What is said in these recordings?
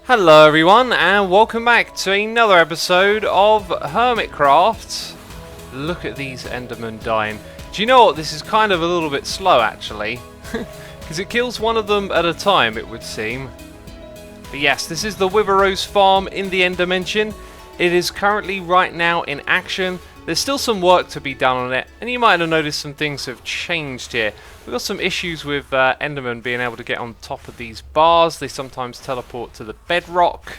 Hello everyone and welcome back to another episode of Hermitcraft. Look at these Endermen dying. Do you know what? This is kind of a little bit slow actually. Because it kills one of them at a time, it would seem. But yes, this is the Wither Rose farm in the End Dimension. It is currently right now in action. There's still some work to be done on it, and you might have noticed some things have changed here. We've got some issues with Enderman being able to get on top of these bars. They sometimes teleport to the bedrock.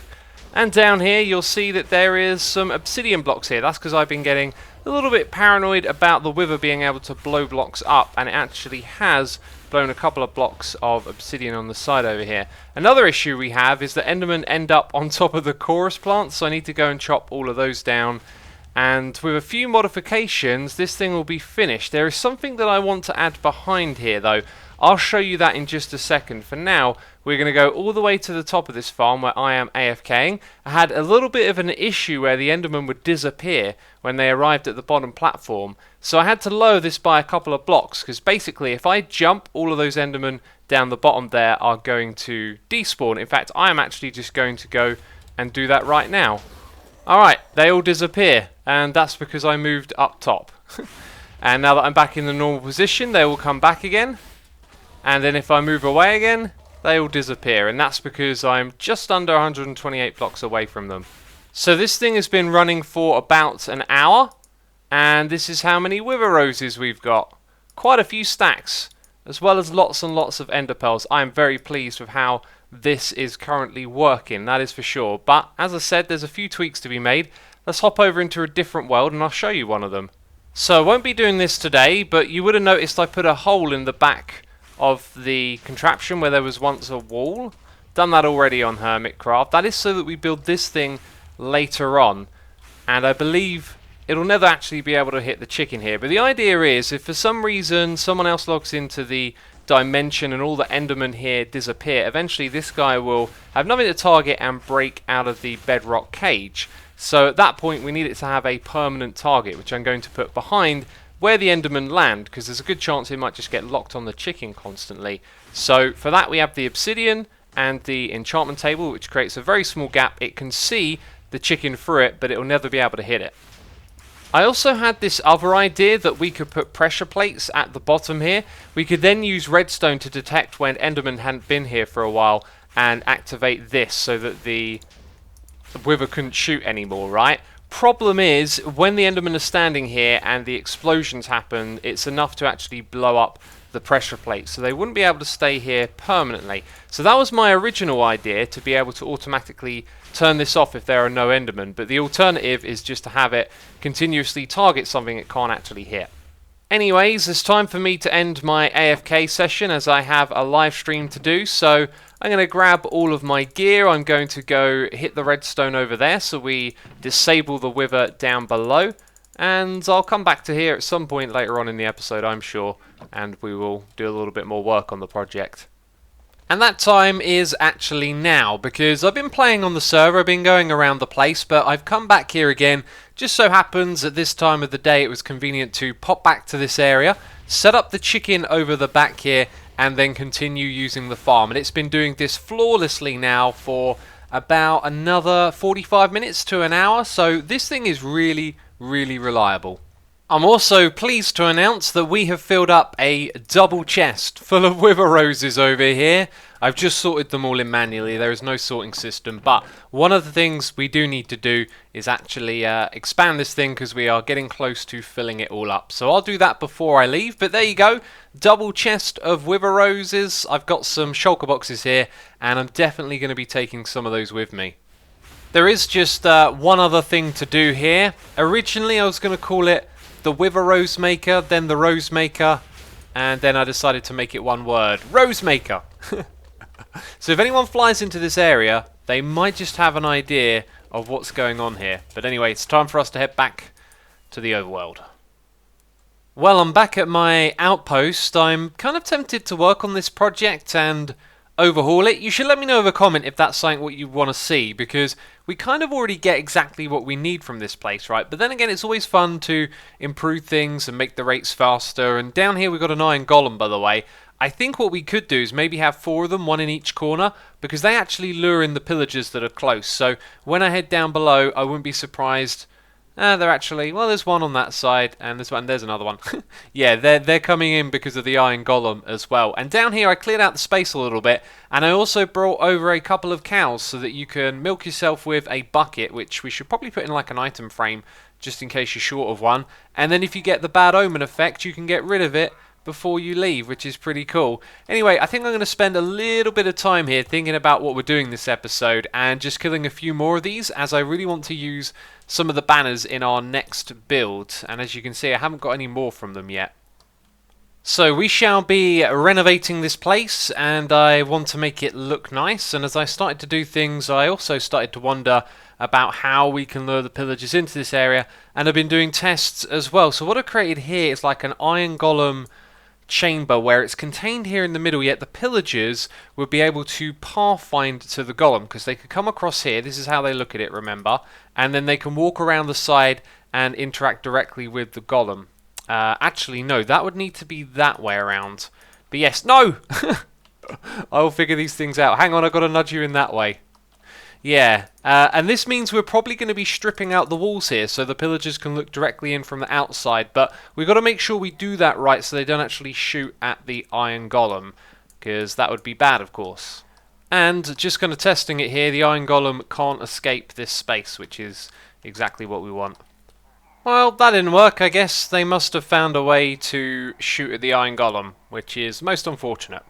And down here you'll see that there is some obsidian blocks here. That's because I've been getting a little bit paranoid about the Wither being able to blow blocks up, and it actually has blown a couple of blocks of obsidian on the side over here. Another issue we have is that Endermen end up on top of the chorus plants, so I need to go and chop all of those down. And with a few modifications, this thing will be finished. There is something that I want to add behind here though. I'll show you that in just a second. For now, we're going to go all the way to the top of this farm where I am AFKing. I had a little bit of an issue where the Enderman would disappear when they arrived at the bottom platform. So I had to lower this by a couple of blocks, because basically if I jump, all of those Endermen down the bottom there are going to despawn. In fact, I am actually just going to go and do that right now. Alright, they all disappear, and that's because I moved up top. And now that I'm back in the normal position, they will come back again. And then if I move away again, they will disappear, and that's because I'm just under 128 blocks away from them. So this thing has been running for about an hour, and this is how many Wither Roses we've got. Quite a few stacks, as well as lots and lots of Ender Pearls. I am very pleased with how this is currently working, that is for sure. But as I said, there's a few tweaks to be made. Let's hop over into a different world and I'll show you one of them. So I won't be doing this today, but you would have noticed I put a hole in the back of the contraption where there was once a wall. Done that already on Hermitcraft. That is so that we build this thing later on, and I believe it'll never actually be able to hit the chicken here. But the idea is, if for some reason someone else logs into the dimension and all the Endermen here disappear, eventually this guy will have nothing to target and break out of the bedrock cage. So at that point we need it to have a permanent target, which I'm going to put behind where the Endermen land, because there's a good chance it might just get locked on the chicken constantly. So for that we have the obsidian and the enchantment table, which creates a very small gap. It can see the chicken through it, but it will never be able to hit it. I also had this other idea that we could put pressure plates at the bottom here. We could then use redstone to detect when Enderman hadn't been here for a while and activate this so that the Wither couldn't shoot anymore, right? Problem is, when the Endermen are standing here and the explosions happen, it's enough to actually blow up the pressure plates, so they wouldn't be able to stay here permanently. So that was my original idea, to be able to automatically turn this off if there are no Endermen, but the alternative is just to have it continuously target something it can't actually hit. Anyways, it's time for me to end my AFK session as I have a live stream to do, so I'm going to grab all of my gear. I'm going to go hit the redstone over there so we disable the Wither down below, and I'll come back to here at some point later on in the episode, I'm sure, and we will do a little bit more work on the project. And that time is actually now, because I've been playing on the server, I've been going around the place, but I've come back here again. Just so happens at this time of the day it was convenient to pop back to this area, set up the chicken over the back here, and then continue using the farm. And it's been doing this flawlessly now for about another 45 minutes to an hour, so this thing is really, really reliable. I'm also pleased to announce that we have filled up a double chest full of Wither Roses over here. I've just sorted them all in manually, there is no sorting system, but one of the things we do need to do is actually expand this thing, because we are getting close to filling it all up. So I'll do that before I leave, but there you go, double chest of Wither Roses. I've got some shulker boxes here, and I'm definitely going to be taking some of those with me. There is just one other thing to do here. Originally I was going to call it the Wither Rose Maker, then the Rose Maker, and then I decided to make it one word, Rose Maker. So if anyone flies into this area, they might just have an idea of what's going on here. But anyway, it's time for us to head back to the overworld. Well, I'm back at my outpost. I'm kind of tempted to work on this project and overhaul it. You should let me know in a comment if that's something what you want to see, because we kind of already get exactly what we need from this place, right? But then again, it's always fun to improve things and make the rates faster. And down here we've got an iron golem, by the way. I think what we could do is maybe have 4 of them, 1 in each corner, because they actually lure in the pillagers that are close. So when I head down below, I wouldn't be surprised. They're actually, well, there's one on that side, and there's another one. Yeah, they're coming in because of the iron golem as well. And down here, I cleared out the space a little bit, and I also brought over a couple of cows so that you can milk yourself with a bucket, which we should probably put in like an item frame, just in case you're short of one. And then if you get the bad omen effect, you can get rid of it before you leave, which is pretty cool. Anyway, I think I'm going to spend a little bit of time here thinking about what we're doing this episode and just killing a few more of these, as I really want to use some of the banners in our next build. And as you can see, I haven't got any more from them yet. So we shall be renovating this place, and I want to make it look nice. And as I started to do things, I also started to wonder about how we can lure the pillagers into this area, and I've been doing tests as well. So what I've created here is like an iron golem chamber where it's contained here in the middle, yet the pillagers would be able to pathfind to the golem, because they could come across here. This is how they look at it, remember, and then they can walk around the side and interact directly with the golem. Actually no, that would need to be that way around, but yes, no. I'll figure these things out. Hang on, I've got to nudge you in that way. Yeah, and this means we're probably going to be stripping out the walls here so the pillagers can look directly in from the outside, but we've got to make sure we do that right so they don't actually shoot at the iron golem, because that would be bad, of course. And just kind of testing it here, the iron golem can't escape this space, which is exactly what we want. Well, that didn't work. I guess they must have found a way to shoot at the iron golem, which is most unfortunate.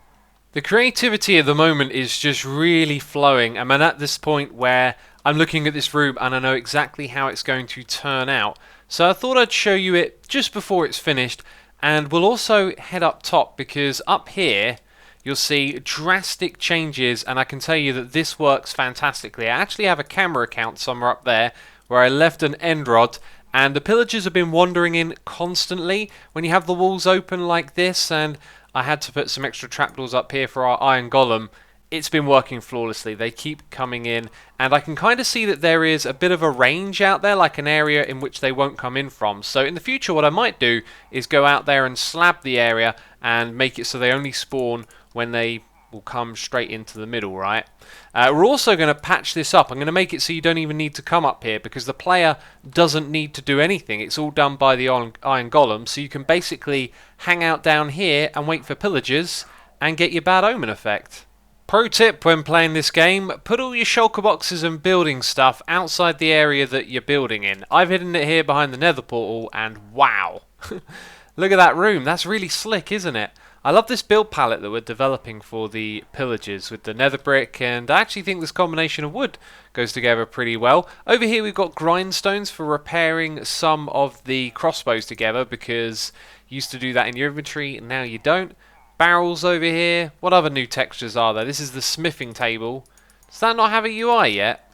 The creativity at the moment is just really flowing. I'm at this point where I'm looking at this room and I know exactly how it's going to turn out. So I thought I'd show you it just before it's finished, and we'll also head up top, because up here you'll see drastic changes, and I can tell you that this works fantastically. I actually have a camera account somewhere up there where I left an end rod, and the pillagers have been wandering in constantly when you have the walls open like this, and I had to put some extra trapdoors up here for our iron golem. It's been working flawlessly. They keep coming in, and I can kind of see that there is a bit of a range out there, like an area in which they won't come in from. So in the future, what I might do is go out there and slab the area and make it so they only spawn when they will come straight into the middle, right? We're also going to patch this up. I'm going to make it so you don't even need to come up here, because the player doesn't need to do anything. It's all done by the iron golem, so you can basically hang out down here and wait for pillagers and get your bad omen effect. Pro tip when playing this game, put all your shulker boxes and building stuff outside the area that you're building in. I've hidden it here behind the nether portal, and wow. Look at that room. That's really slick, isn't it? I love this build palette that we're developing for the pillagers with the nether brick, and I actually think this combination of wood goes together pretty well. Over here we've got grindstones for repairing some of the crossbows together, because you used to do that in your inventory and now you don't. Barrels over here. What other new textures are there? This is the smithing table. Does that not have a UI yet?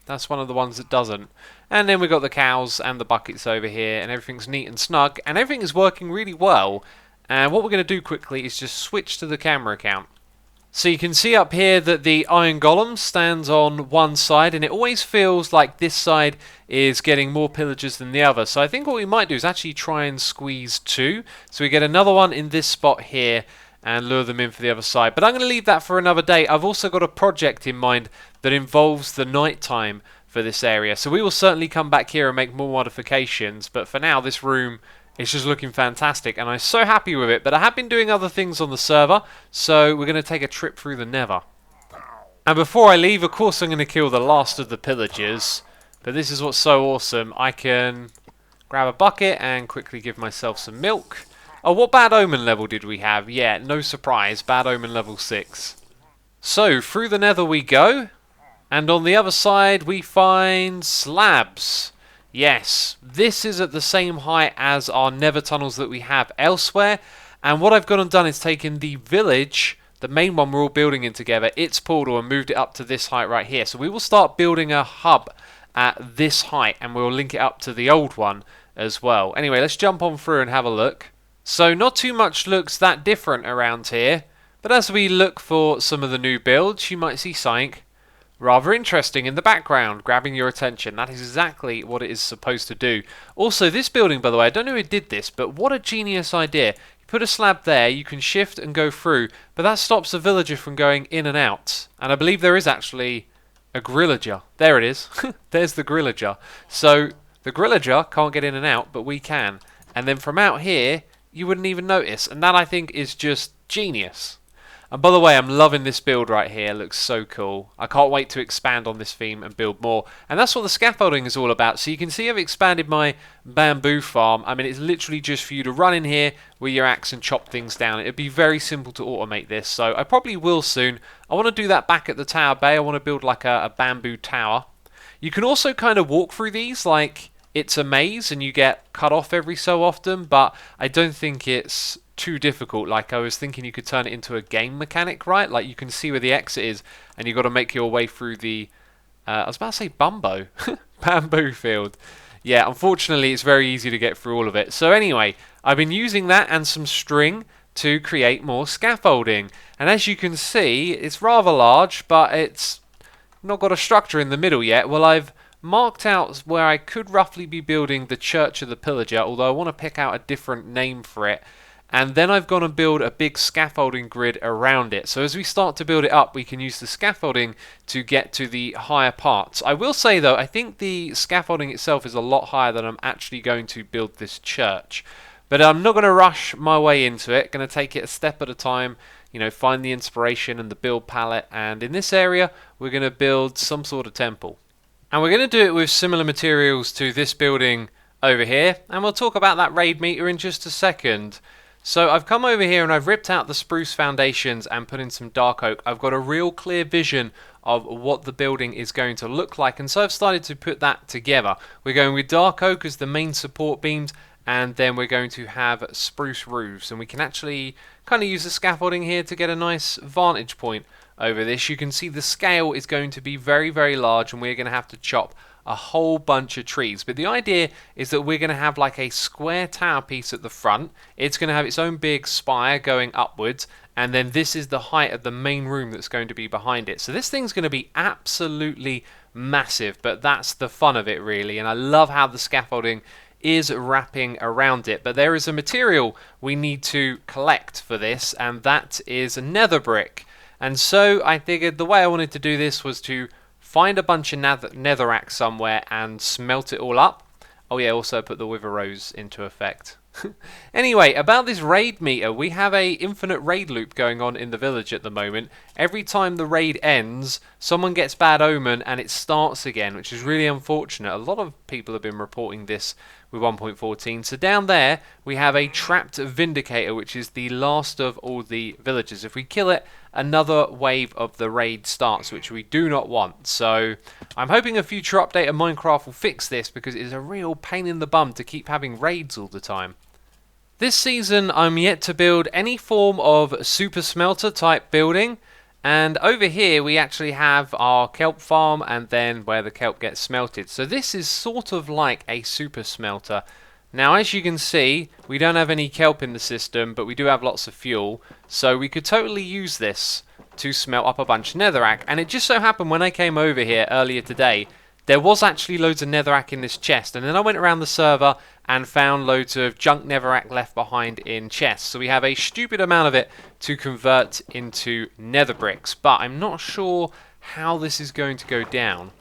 That's one of the ones that doesn't. And then we've got the cows and the buckets over here, and everything's neat and snug, and everything is working really well. And what we're going to do quickly is just switch to the camera account. So you can see up here that the iron golem stands on one side, and it always feels like this side is getting more pillagers than the other. So I think what we might do is actually try and squeeze 2. So we get another one in this spot here and lure them in for the other side. But I'm going to leave that for another day. I've also got a project in mind that involves the night time for this area. So we will certainly come back here and make more modifications. But for now, this room, it's just looking fantastic, and I'm so happy with it. But I have been doing other things on the server, so we're going to take a trip through the Nether. And before I leave, of course, I'm going to kill the last of the pillagers. But this is what's so awesome. I can grab a bucket and quickly give myself some milk. Oh, what bad omen level did we have? Yeah, no surprise, bad omen level 6. So, through the Nether we go. And on the other side, we find slabs. Yes, this is at the same height as our nether tunnels that we have elsewhere. And what I've gone and done is taken the village, the main one we're all building in together, its portal, and moved it up to this height right here. So we will start building a hub at this height, and we'll link it up to the old one as well. Anyway, let's jump on through and have a look. So not too much looks that different around here. But as we look for some of the new builds, you might see something rather interesting in the background, grabbing your attention. That is exactly what it is supposed to do. Also, this building, by the way, I don't know who did this, but what a genius idea. You put a slab there, you can shift and go through, but that stops the villager from going in and out. And I believe there is actually a grillager. There it is. There's the grillager. So the grillager can't get in and out, but we can. And then from out here, you wouldn't even notice. And that, I think, is just genius. And by the way, I'm loving this build right here. It looks so cool. I can't wait to expand on this theme and build more. And that's what the scaffolding is all about. So you can see I've expanded my bamboo farm. I mean, it's literally just for you to run in here with your axe and chop things down. It'd be very simple to automate this. So I probably will soon. I want to do that back at the Tower Bay. I want to build like a bamboo tower. You can also kind of walk through these like it's a maze and you get cut off every so often. But I don't think it's too difficult. Like I was thinking you could turn it into a game mechanic, right? Like you can see where the exit is and you've got to make your way through the I was about to say bamboo field. Yeah, unfortunately it's very easy to get through all of it. So anyway, I've been using that and some string to create more scaffolding, and as you can see it's rather large, but it's not got a structure in the middle yet. Well, I've marked out where I could roughly be building the Church of the Pillager, although I want to pick out a different name for it. And then I've gone and build a big scaffolding grid around it. So as we start to build it up, we can use the scaffolding to get to the higher parts. I will say though, I think the scaffolding itself is a lot higher than I'm actually going to build this church. But I'm not going to rush my way into it. Going to take it a step at a time. You know, find the inspiration and the build palette. And in this area, we're going to build some sort of temple. And we're going to do it with similar materials to this building over here. And we'll talk about that raid meter in just a second. So I've come over here and I've ripped out the spruce foundations and put in some dark oak. I've got a real clear vision of what the building is going to look like, and so I've started to put that together. We're going with dark oak as the main support beams, and then we're going to have spruce roofs, and we can actually kind of use the scaffolding here to get a nice vantage point over this. You can see the scale is going to be very, very large, and we're going to have to chop a whole bunch of trees. But the idea is that we're going to have like a square tower piece at the front. It's going to have its own big spire going upwards, and then this is the height of the main room that's going to be behind it. So this thing's going to be absolutely massive, but that's the fun of it really, and I love how the scaffolding is wrapping around it. But there is a material we need to collect for this, and that is nether brick. And so I figured the way I wanted to do this was to find a bunch of netherrack somewhere and smelt it all up. Oh yeah, also put the wither rose into effect. Anyway, about this raid meter, we have a infinite raid loop going on in the village at the moment. Every time the raid ends, someone gets bad omen and it starts again, which is really unfortunate. A lot of people have been reporting this with 1.14. So down there, we have a trapped vindicator, which is the last of all the villagers. If we kill it, another wave of the raid starts, which we do not want. So I'm hoping a future update of Minecraft will fix this, because it is a real pain in the bum to keep having raids all the time. This season I'm yet to build any form of super smelter type building, and over here we actually have our kelp farm and then where the kelp gets smelted. So this is sort of like a super smelter. Now as you can see, we don't have any kelp in the system, but we do have lots of fuel, so we could totally use this to smelt up a bunch of netherrack. And it just so happened when I came over here earlier today, there was actually loads of netherrack in this chest, and then I went around the server and found loads of junk netherrack left behind in chests. So we have a stupid amount of it to convert into nether bricks, but I'm not sure how this is going to go down.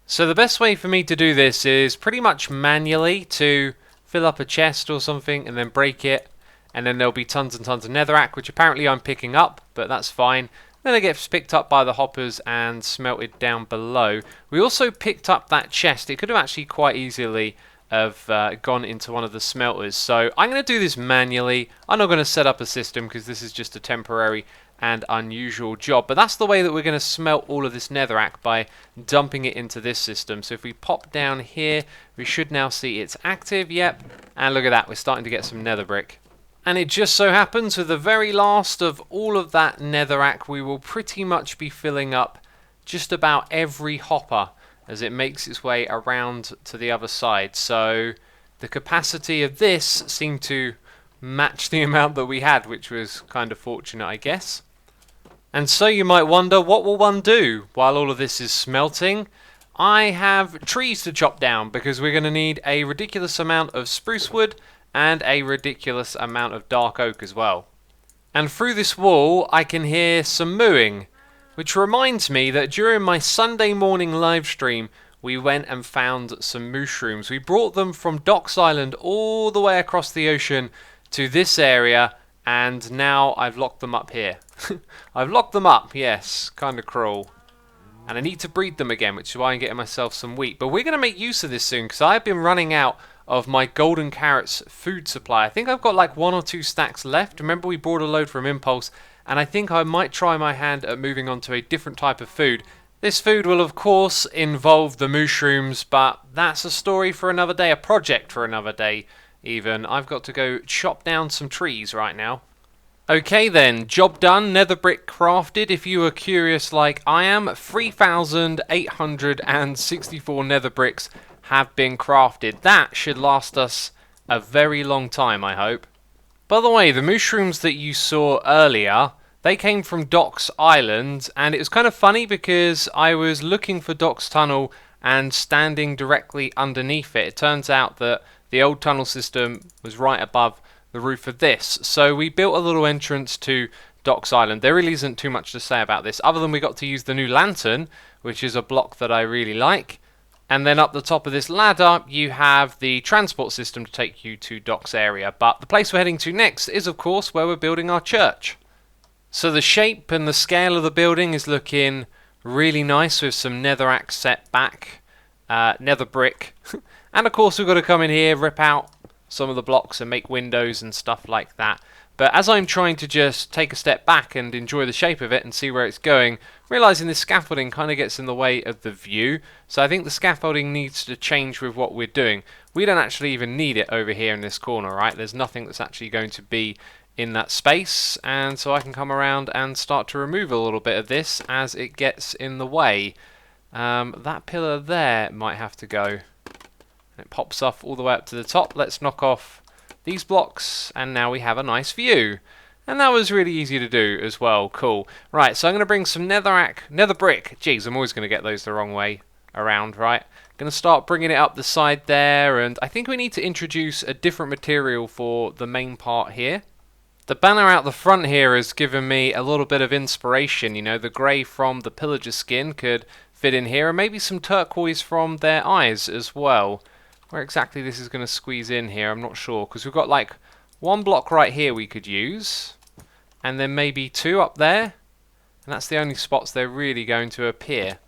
So the best way for me to do this is pretty much manually to fill up a chest or something and then break it, and then there'll be tons and tons of netherrack, which apparently I'm picking up, but that's fine. Then it gets picked up by the hoppers and smelted down below. We also picked up that chest. It could have actually quite easily have gone into one of the smelters. So I'm going to do this manually. I'm not going to set up a system because this is just a temporary and unusual job. But that's the way that we're going to smelt all of this netherrack, by dumping it into this system. So if we pop down here, we should now see it's active. Yep. And look at that. We're starting to get some nether brick. And it just so happens with the very last of all of that netherrack, we will pretty much be filling up just about every hopper as it makes its way around to the other side. So the capacity of this seemed to match the amount that we had, which was kind of fortunate, I guess. And so you might wonder, what will one do while all of this is smelting? I have trees to chop down, because we're going to need a ridiculous amount of spruce wood and a ridiculous amount of dark oak as well. And through this wall I can hear some mooing, which reminds me that during my Sunday morning live stream we went and found some mushrooms. We brought them from Docks Island all the way across the ocean to this area, and now I've locked them up here. I've locked them up, yes, kind of cruel. And I need to breed them again, which is why I'm getting myself some wheat. But we're going to make use of this soon, because I've been running out of my golden carrots food supply. I think I've got like 1 or 2 stacks left. Remember, we brought a load from Impulse, and I think I might try my hand at moving on to a different type of food. This food will of course involve the mushrooms, but that's a story for another day, a project for another day even. I've got to go chop down some trees right now. Okay then, job done, nether brick crafted. If you were curious like I am, 3,864 nether bricks have been crafted. That should last us a very long time, I hope. By the way, the mushrooms that you saw earlier, they came from Docks Island, and it was kind of funny because I was looking for Docks Tunnel and standing directly underneath it. It turns out that the old tunnel system was right above the roof of this. So we built a little entrance to Docks Island. There really isn't too much to say about this, other than we got to use the new lantern, which is a block that I really like. And then up the top of this ladder, you have the transport system to take you to Docks area. But the place we're heading to next is, of course, where we're building our church. So the shape and the scale of the building is looking really nice with some netherrack set back, nether brick. And of course we've got to come in here, rip out some of the blocks and make windows and stuff like that. But as I'm trying to just take a step back and enjoy the shape of it and see where it's going, realizing this scaffolding kind of gets in the way of the view. So I think the scaffolding needs to change with what we're doing. We don't actually even need it over here in this corner, right? There's nothing that's actually going to be in that space, and so I can come around and start to remove a little bit of this as it gets in the way. That pillar there might have to go. It pops off all the way up to the top. Let's knock off these blocks, and now we have a nice view. And that was really easy to do as well. Cool. Right, so I'm going to bring some nether brick. Jeez, I'm always going to get those the wrong way around, right? Going to start bringing it up the side there, and I think we need to introduce a different material for the main part here. The banner out the front here has given me a little bit of inspiration. You know, the grey from the pillager skin could fit in here, and maybe some turquoise from their eyes as well. Where exactly this is going to squeeze in here, I'm not sure, because we've got like 1 block right here we could use, and then maybe 2 up there, and that's the only spots they're really going to appear.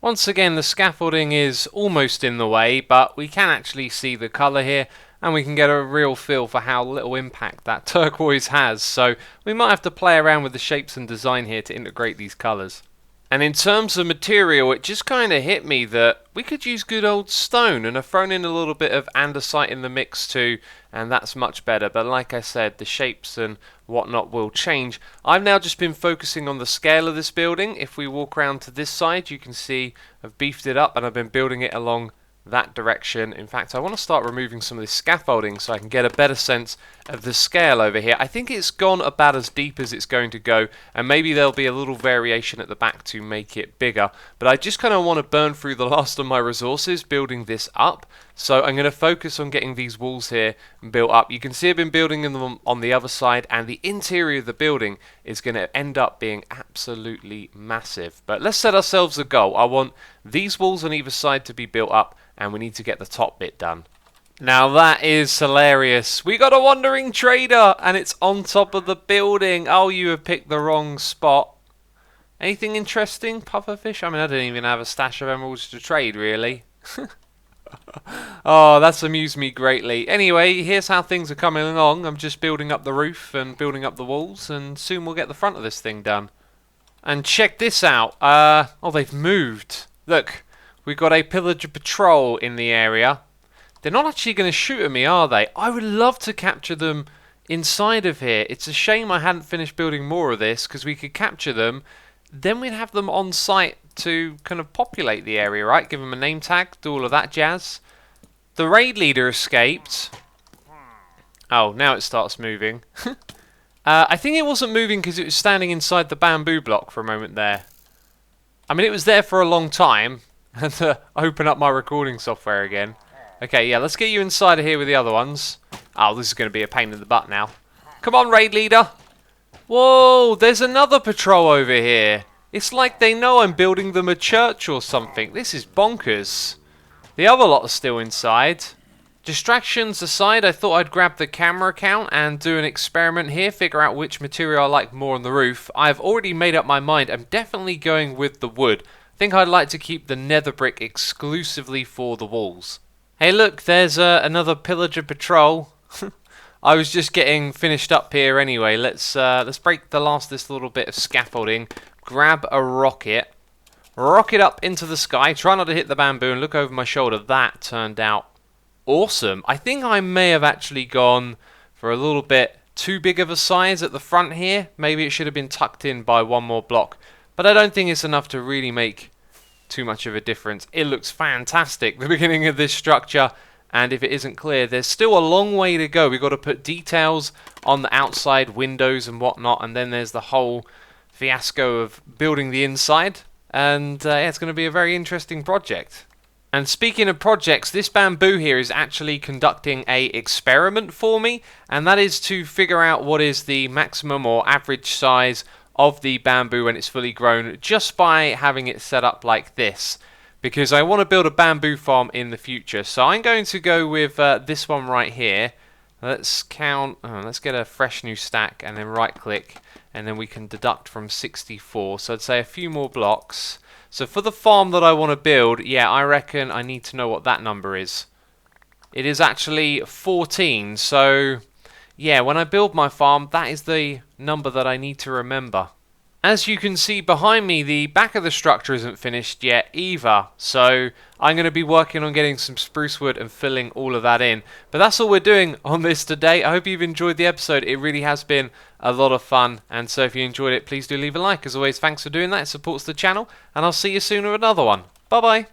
Once again, the scaffolding is almost in the way, but we can actually see the colour here, and we can get a real feel for how little impact that turquoise has. So we might have to play around with the shapes and design here to integrate these colours. And in terms of material, it just kind of hit me that we could use good old stone, and I've thrown in a little bit of andesite in the mix too, and that's much better. But like I said, the shapes and whatnot will change. I've now just been focusing on the scale of this building. If we walk around to this side, you can see I've beefed it up, and I've been building it along that direction. In fact, I want to start removing some of this scaffolding so I can get a better sense of the scale over here. I think it's gone about as deep as it's going to go, and maybe there'll be a little variation at the back to make it bigger, but I just kind of want to burn through the last of my resources building this up. So I'm going to focus on getting these walls here built up. You can see I've been building them on the other side, and the interior of the building is going to end up being absolutely massive. But let's set ourselves a goal. I want these walls on either side to be built up, and we need to get the top bit done. Now that is hilarious. We got a wandering trader, and it's on top of the building. Oh, you have picked the wrong spot. Anything interesting, pufferfish? I mean, I didn't even have a stash of emeralds to trade, really. Oh, that's amused me greatly. Anyway, here's how things are coming along. I'm just building up the roof and building up the walls, and soon we'll get the front of this thing done. And check this out. Oh, they've moved. Look, we've got a pillager patrol in the area. They're not actually going to shoot at me, are they? I would love to capture them inside of here. It's a shame I hadn't finished building more of this, because we could capture them. Then we'd have them on site to kind of populate the area, right? Give them a name tag, do all of that jazz. The raid leader escaped. Oh, now it starts moving. I think it wasn't moving because it was standing inside the bamboo block for a moment there. I mean, it was there for a long time. And to open up my recording software again. Okay, yeah, let's get you inside of here with the other ones. Oh, this is going to be a pain in the butt now. Come on, raid leader. Whoa, there's another patrol over here. It's like they know I'm building them a church or something. This is bonkers. The other lot are still inside. Distractions aside, I thought I'd grab the camera account and do an experiment here, figure out which material I like more on the roof. I've already made up my mind. I'm definitely going with the wood. I think I'd like to keep the nether brick exclusively for the walls. Hey look, there's another pillager patrol. I was just getting finished up here anyway. Let's break the last this little bit of scaffolding. Grab a rocket. Rocket up into the sky. Try not to hit the bamboo and look over my shoulder. That turned out awesome. I think I may have actually gone for a little bit too big of a size at the front here. Maybe it should have been tucked in by one more block. But I don't think it's enough to really make too much of a difference. It looks fantastic, the beginning of this structure. And if it isn't clear, there's still a long way to go. We've got to put details on the outside windows and whatnot. And then there's the whole fiasco of building the inside. And yeah, it's going to be a very interesting project. And speaking of projects, this bamboo here is actually conducting a experiment for me, and that is to figure out what is the maximum or average size of the bamboo when it's fully grown, just by having it set up like this, because I want to build a bamboo farm in the future. So I'm going to go with this one right here. Let's count, let's get a fresh new stack and then right click, and then we can deduct from 64, so I'd say a few more blocks. So for the farm that I want to build, yeah, I reckon I need to know what that number is. It is actually 14, so yeah, when I build my farm, that is the number that I need to remember. As you can see behind me, the back of the structure isn't finished yet either, so I'm going to be working on getting some spruce wood and filling all of that in. But that's all we're doing on this today. I hope you've enjoyed the episode. It really has been a lot of fun, and so if you enjoyed it, please do leave a like. As always, thanks for doing that. It supports the channel, and I'll see you soon with another one. Bye bye.